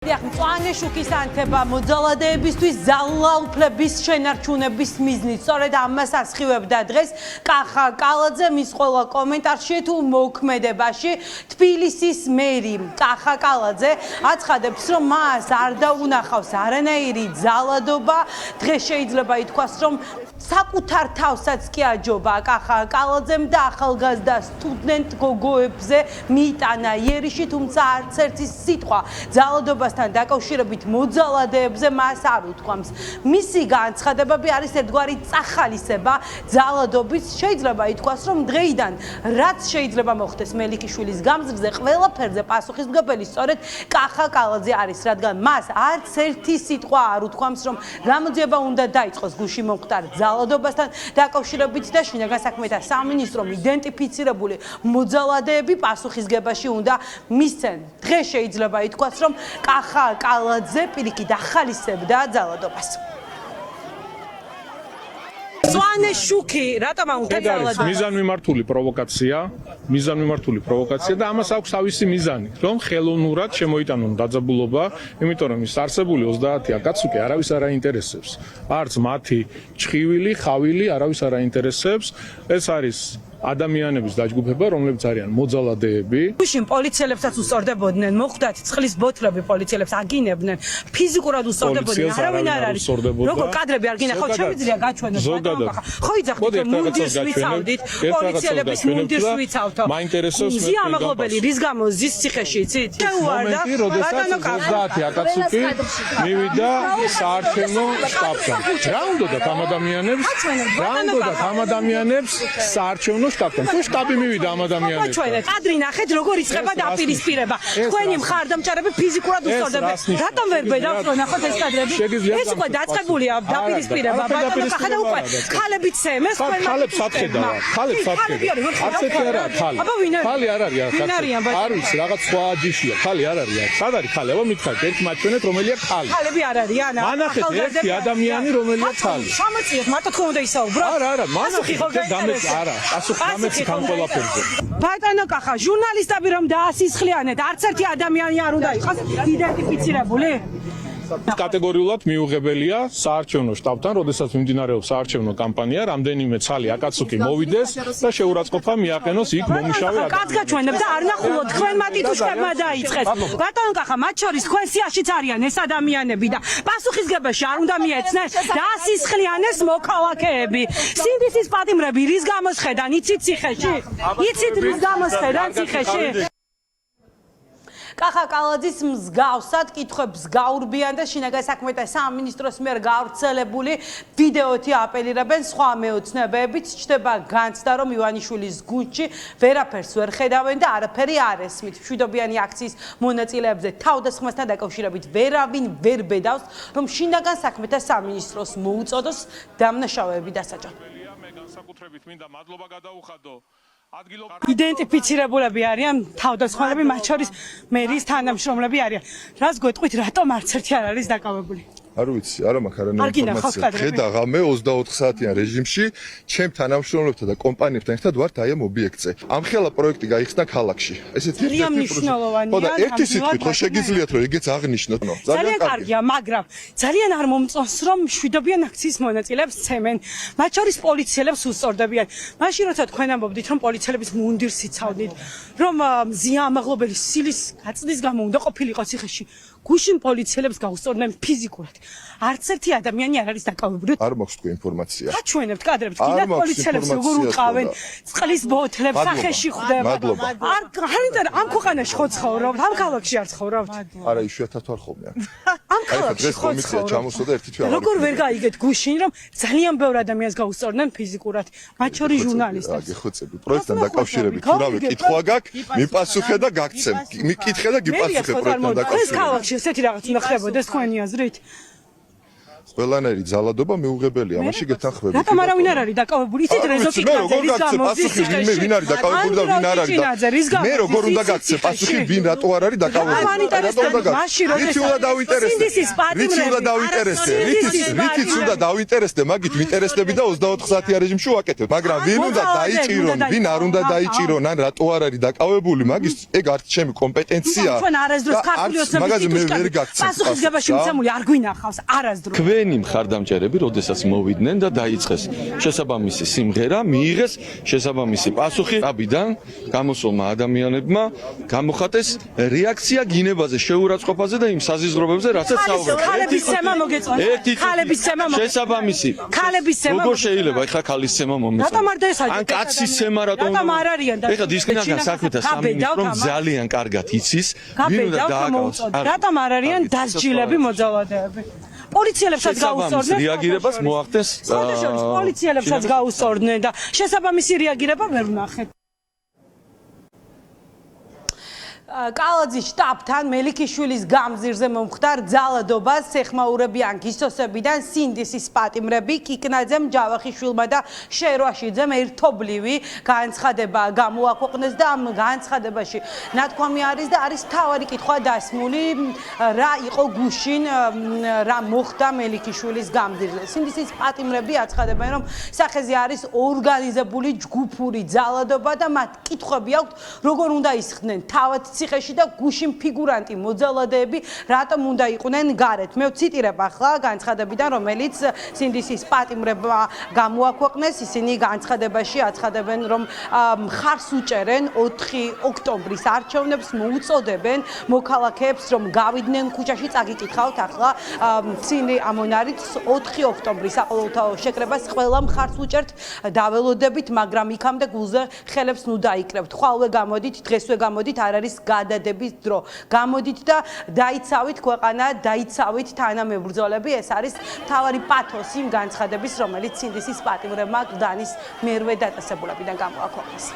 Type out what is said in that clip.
მწვანე შუქის ანთება მოძალადეებისთვის ძალაუფლების შენარჩუნების მიზნით. სწორედ ამას ასხივებდა დღეს კახა კალაძე მის ყველა კომენტარში თუ მოქმედებაში. თბილისის მერი კახა კალაძე აცხადებს, რომ მას არ დაუნახავს არანაირი ძალადობა. დღეს შეიძლება ითქვას, რომ საკუთარ თავსაც კი აჯობა კახა კალაძემ და ახალგაზრდა სტუდენტ გოგოებზე მიიტანა იერიში, თუმცა არც ერთი სიტყვა ძალადობასთან დაკავშირებით მოძალადეებზე მას არ უთქვამს. მისი განცხადებები არის ერთგვარი წახალისება ძალადობის. შეიძლება ითქვას, რომ დღეიდან რაც შეიძლება მოხდეს მელიქიშვილის გამზრდზე, ყველაფერზე პასუხისმგებელი სწორედ კახა კალაძე არის, რადგან მას არც ერთი სიტყვა არ უთქვამს, რომ გამოძიება უნდა დაიწყოს გუშინ მომხდარ ძალადობასთან დაკავშირებით და შინაგან საქმეთა სამინისტრომ იდენტიფიცირებული მოძალადეები პასუხისმგებაში უნდა მისცენ. დღეს შეიძლება ითქვას, რომ კახა კალაძე პირიქით ახალისებდა ძალადობას. მწვანე შუქი, რატომ უნდა ძალადობა? მიზანმიმართული პროვოკაცია და ამას აქვს თავისი მიზანი, რომ ხელოვნურად შემოიტანონ დაძაბულობა, იმიტომ რომ ის არსებული 30 აკაცუკი არავის არ აინტერესებს. არც მათი ჩხივილი, ხავილი არავის არ აინტერესებს. ეს არის ადამიანების დაჯგუფება, რომლებიც არიან მოძალადეები. გუშინ პოლიციელებსაც უსწორდებოდნენ, მოხვდათ წყლის ბოთლები პოლიციელებს აგინებდნენ, ფიზიკურად უსწორდებოდნენ, არავინ არ არის. როგორ კადრები არ გინახავთ, შემიძლია გაჩვენოთ. ხო იძახდით, რომ მუნდირს ვიცავდით, პოლიციელების მუნდირს ვიცავთო. მაინტერესებს მე ამაღლობელი, რის გამო ზის ციხეში იცით? შეუვარდა, როდესაც 30 აკაცუკი მივიდა საარჩევნო შტაბთან. რა უნდათ ამ ადამიანებს საარჩევნო შტაბთან. თუ შტაბი მივიდა ამ ადამიანებს. ჩვენეთ კადრი ნახეთ, როგორ იწყება დაპირისპირება. თქვენი მხარდამჭერები ფიზიკურად უსწორდებენ. რატომ ვერ ბედავთ ნახოთ ეს კადრები? ეს უკვე დაწყებულია დაპირისპირება. ბატონო კახა და უკვე ხალებით სემეს თქვენ ხალებს ატხედავ. ასეთი არა ხალი. ხალი არ არის არ ვიცი, რაღაც სხვა ჯიშია. ხალი არ არის. სად არის ხალი? აბა მითხარით, ერთ მაჩვენეთ რომელია ხალი. ხალები არ არიან. მანახეთ ერთი ადამიანი რომელია ხალი. სამოციეთ, მარტო თქვენ უნდა ისაუბროთ. არა, მანახეთ დამეც არა. დამეცი ამ ყველაფერზე. ბატონო კახა, ჟურნალისტები რომ დაასისხლიანეთ, არც ერთი ადამიანი არ უნდა იყოს იდენტიფიცირებული. კატეგორიულად მიუღებელია საარჩევნო შტაბთან, როდესაც მიმდინარეობს საარჩევნო კამპანია, რამდენიმე ცალი აკაცუკი მოვიდეს და შეურაცხყოფა მიაყენოს იქ მომუშავე ადამიანებს. კაც გაჩვენებ და არ ნახულობ თქვენ მატიტუშკებმა დაიწყეს. ბატონო კახა, მათ შორის თქვენ სიაშიც არიან ეს ადამიანები და პასუხისმგებაში არ უნდა მიეცნენ დაასისხლიანეს მოქალაქეები. სინდისის პატიმრები რის გამო შედან იცით ციხეში? იცით რის გამო შედან ციხეში? კახა კალაძის მსგავსად კითხვებს გაურბიან და შინაგან საქმეთა სამინისტროს მიერ გავრცელებული ვიდეოთი აპელირებენ. სხვა მეოცნებებიც ჩნდება განცდა, რომ ივანიშვილის გუნდში ვერაფერს ვერ ხედავენ და არაფერი არ ესმით. მშვიდობიანი აქციის მონაწილეებზე თავდასხმასთან დაკავშირებით ვერავინ ვერ ბედავს, რომ შინაგან საქმეთა სამინისტროს მოუწოდოს დამნაშავეები დასაჯონ. განსაკუთრებით მინდა მადლობა გადაუხადო იდენტიფიცირებულები არიან თავდასხმელები, მათ შორის მერის თანამშრომლები არიან. რას გვეტყვით, რატომ არც ერთი არ არის დაკავებული? არ ვიცი, არა მაქვს არანაირი ინფორმაცია. ხედა ღამე 24 საათიან რეჟიმში, ჩემ თანამშრომლებთან და კომპანიებთან ერთად ვართ აი ამ ობიექტზე. ამ ხელა პროექტი გაიხსნა ქალაქში. ესეთი მნიშვნელოვანია. ერთი სიტყვით ხო შეგიძლიათ რომ ეგეც აღნიშნოთ. ძალიან კარგია, მაგრამ ძალიან არ მომწონს, რომ მშვიდობიან აქციის მონაწილეებს ცემენ. მათ შორის პოლიციელებს უსწორდებიან. მაშინ როცა თქვენ ამბობდით, რომ პოლიციელების მუნდირს იცავდით, რომ მზია ამაღლობელი სილის გაწდის გამო უნდა ყოფილიყო ციხეში. გუშინ პოლიციელებს გაუსწორდნენ ფიზიკურად. არც ერთი ადამიანი არ არის დაკავებული. არ მაქვს თქვენ ინფორმაცია. გაჩვენებთ კადრებს, კიდევ პოლიციელებს როგორ უყავენ, წყლის ბოთლებს სახეში ხვდება. არ ამ ქვეყანაში ხო ცხოვრობთ, ამ ქალაქში არ ცხოვრობთ? არა, იშვიათად ვარ ხოლმე. ამ ქალაქში ხო ცხოვრობთ. როგორ ვერ გაიგეთ გუშინ, რომ ძალიან ბევრ ადამიანს გაუსწორდნენ ფიზიკურად, მათ შორის ჟურნალისტებს. გიხოცები, პროექტთან დაკავშირებით, თუ რავი კითხვა გაქვს, მიპასუხე და გაგცემ. მიკითხე და გიპასუხე პროექტთან დაკავშირებით. ესეთი რაღაც უნდა ხდებოდეს თქვენი აზრით? ყველანაირი ძალადობა მიუღებელია, მაშინ გეთანხმები. რატომ არავინ არ არის დაკავებული? იცით რეზო მე როგორ გაგცე პასუხი ვინ არის დაკავებული და ვინ არ არის მე როგორ უნდა გაგცე პასუხი ვინ რატო არ არის დაკავებული? რითი უნდა დავინტერესდე? რითიც უნდა დავინტერესდე, მაგით ვინტერესდები და 24 საათიან რეჟიმში ვაკეთებ, მაგრამ ვინ უნდა დაიჭირონ, ვინ არ უნდა დაიჭირონ, ან რატო არ არის დაკავებული, მაგის ეგ არც ჩემი კომპეტენცია. თქვენ არასდროს ქართული ოცნების პასუხისგებაში მიცემული არ გვინახავს არასდროს. თქვენი მხარდამჭერები, როდესაც მოვიდნენ და დაიწყეს შესაბამისი სიმღერა, მიიღეს შესაბამისი პასუხი, აბიდან გამოსულმა ადამიანებმა გამოხატეს რეაქცია გინებაზე, შეურაცხყოფაზე და იმ საზიზღრობებზე, რასაც საუბრობთ. ქალების ცემა მოგეწონათ. ქალების ცემა შესაბამისი. ქალების ცემა. როგორ შეიძლება ეხლა ქალის ცემა მომეწონა? რატომ არ დაესაჯეთ? ან კაცის ცემა რატომ არ არიან და ეხლა დისკრინაგან საქმეთა სამინისტრო ძალიან კარგად იცის, ვინ უნდა დააკავოს. რატომ არ არიან დასჯილები მოძალადეები? პოლიციელებსაც გაუსწორდნენ. რეაგირებას მოახდენს პოლიციელებსაც გაუსწორდნენ და შესაბამისი რეაგირება ვერ ვნახეთ. კალაძის შტაბთან მელიქიშვილის გამზირზე მომხდარ ძალადობას ეხმაურებიან გისოსებიდან სინდისის პატიმრები კიკნაძემ ჯავახიშვილმა და შერვაშიძემ ერთობლივი განცხადება გამოაქვეყნეს და ამ განცხადებაში ნათქვამი არის და არის მთავარი კითხვა დასმული რა იყო გუშინ რა მოხდა მელიქიშვილის გამზირზე სინდისის პატიმრები აცხადებენ რომ სახეზე არის ორგანიზებული ჯგუფური ძალადობა და მათ კითხვები აქვთ როგორ უნდა ისხდნენ თავად ციხეში და გუშინ ფიგურანტი მოძალადეები რატომ უნდა იყვნენ გარეთ მე ვციტირებ ახლა განცხადებიდან რომელიც სინდისის პატიმრებმა გამოაქვეყნეს ისინი განცხადებაში აცხადებენ რომ მხარს უჭერენ 4 ოქტომბრის არჩევნებს მოუწოდებენ მოქალაქეებს რომ გავიდნენ ქუჩაში წაგიკითხავთ ახლა ცინი ამონარით 4 ოქტომბრის საყოველთაო შეკრებას ყველა მხარს უჭერთ დაველოდებით მაგრამ იქამდე გულზე ხელებს ნუ დაიკრებთ ხვალვე გამოდით დღესვე გამოდით არ არის გადადების დრო გამოდით და დაიცავით ქვეყანა დაიცავით თანამებრძოლები ეს არის მთავარი პათოსი იმ განცხადების რომელიც სინდისის პატიმრებმა გდანის მერვე დაწესებულებიდან გამოაქვეყნეს